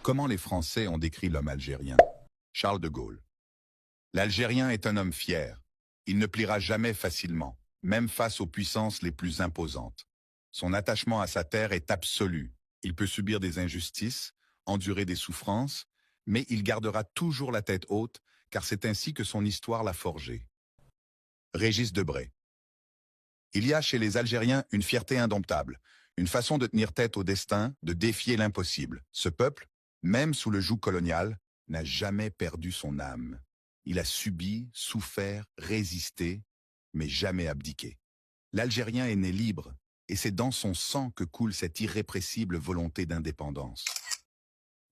Comment les Français ont décrit l'homme algérien? Charles de Gaulle. L'Algérien est un homme fier. Il ne pliera jamais facilement, même face aux puissances les plus imposantes. Son attachement à sa terre est absolu. Il peut subir des injustices, endurer des souffrances, mais il gardera toujours la tête haute, car c'est ainsi que son histoire l'a forgé. Régis Debray. Il y a chez les Algériens une fierté indomptable, une façon de tenir tête au destin, de défier l'impossible. Ce peuple, même sous le joug colonial, n'a jamais perdu son âme. Il a subi, souffert, résisté, mais jamais abdiqué. L'Algérien est né libre, et c'est dans son sang que coule cette irrépressible volonté d'indépendance.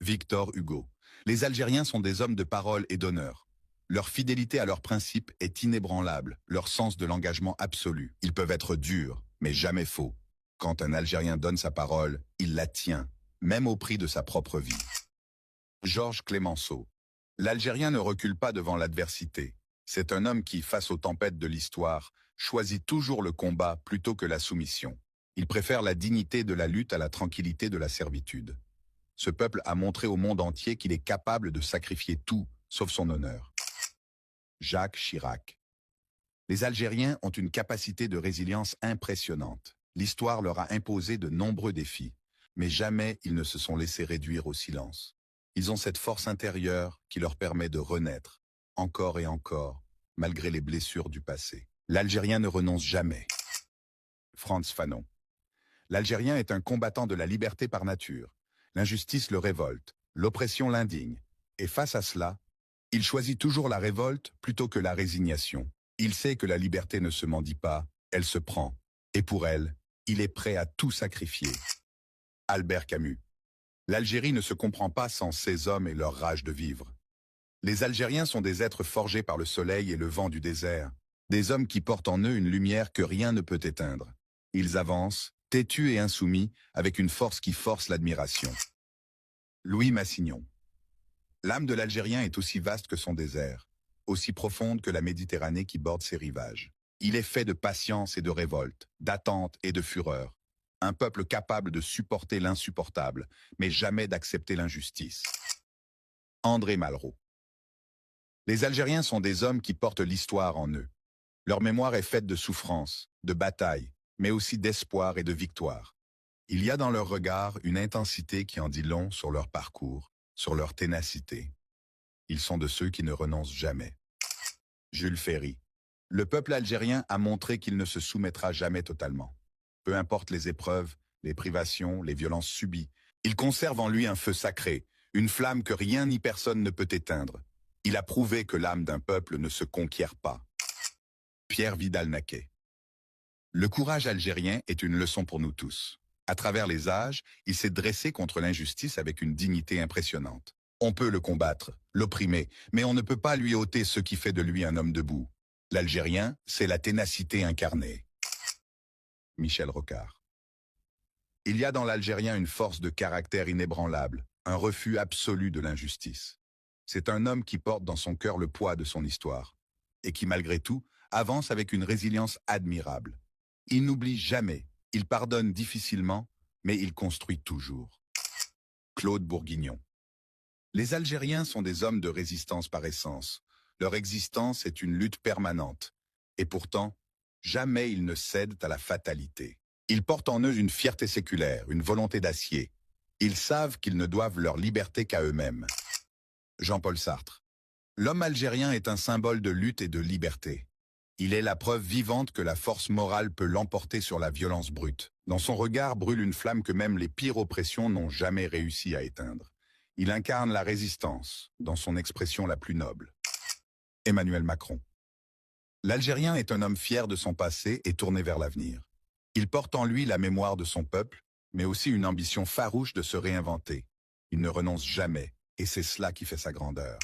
Victor Hugo. Les Algériens sont des hommes de parole et d'honneur. Leur fidélité à leurs principes est inébranlable, leur sens de l'engagement absolu. Ils peuvent être durs, mais jamais faux. Quand un Algérien donne sa parole, il la tient, même au prix de sa propre vie. Georges Clemenceau. L'Algérien ne recule pas devant l'adversité. C'est un homme qui, face aux tempêtes de l'histoire, choisit toujours le combat plutôt que la soumission. Il préfère la dignité de la lutte à la tranquillité de la servitude. Ce peuple a montré au monde entier qu'il est capable de sacrifier tout, sauf son honneur. Jacques Chirac. Les Algériens ont une capacité de résilience impressionnante. L'histoire leur a imposé de nombreux défis, mais jamais ils ne se sont laissés réduire au silence. Ils ont cette force intérieure qui leur permet de renaître, encore et encore, malgré les blessures du passé. L'Algérien ne renonce jamais. Frantz Fanon. L'Algérien est un combattant de la liberté par nature. L'injustice le révolte, l'oppression l'indigne. Et face à cela, il choisit toujours la révolte plutôt que la résignation. Il sait que la liberté ne se mendie pas, elle se prend. Et pour elle, il est prêt à tout sacrifier. Albert Camus. L'Algérie ne se comprend pas sans ces hommes et leur rage de vivre. Les Algériens sont des êtres forgés par le soleil et le vent du désert, des hommes qui portent en eux une lumière que rien ne peut éteindre. Ils avancent, têtus et insoumis, avec une force qui force l'admiration. Louis Massignon. L'âme de l'Algérien est aussi vaste que son désert, aussi profonde que la Méditerranée qui borde ses rivages. Il est fait de patience et de révolte, d'attente et de fureur. Un peuple capable de supporter l'insupportable, mais jamais d'accepter l'injustice. André Malraux. Les Algériens sont des hommes qui portent l'histoire en eux. Leur mémoire est faite de souffrances, de batailles, mais aussi d'espoir et de victoire. Il y a dans leur regard une intensité qui en dit long sur leur parcours, sur leur ténacité. Ils sont de ceux qui ne renoncent jamais. Jules Ferry. Le peuple algérien a montré qu'il ne se soumettra jamais totalement. Peu importe les épreuves, les privations, les violences subies, il conserve en lui un feu sacré, une flamme que rien ni personne ne peut éteindre. Il a prouvé que l'âme d'un peuple ne se conquiert pas. Pierre Vidal-Naquet. Le courage algérien est une leçon pour nous tous. À travers les âges, il s'est dressé contre l'injustice avec une dignité impressionnante. On peut le combattre, l'opprimer, mais on ne peut pas lui ôter ce qui fait de lui un homme debout. L'Algérien, c'est la ténacité incarnée. Michel Rocard. Il y a dans l'Algérien une force de caractère inébranlable, un refus absolu de l'injustice. C'est un homme qui porte dans son cœur le poids de son histoire, et qui, malgré tout, avance avec une résilience admirable. Il n'oublie jamais, il pardonne difficilement, mais il construit toujours. Claude Bourguignon. Les Algériens sont des hommes de résistance par essence. Leur existence est une lutte permanente. Et pourtant, jamais ils ne cèdent à la fatalité. Ils portent en eux une fierté séculaire, une volonté d'acier. Ils savent qu'ils ne doivent leur liberté qu'à eux-mêmes. Jean-Paul Sartre. L'homme algérien est un symbole de lutte et de liberté. Il est la preuve vivante que la force morale peut l'emporter sur la violence brute. Dans son regard brûle une flamme que même les pires oppressions n'ont jamais réussi à éteindre. Il incarne la résistance, dans son expression la plus noble. Emmanuel Macron. L'Algérien est un homme fier de son passé et tourné vers l'avenir. Il porte en lui la mémoire de son peuple, mais aussi une ambition farouche de se réinventer. Il ne renonce jamais, et c'est cela qui fait sa grandeur.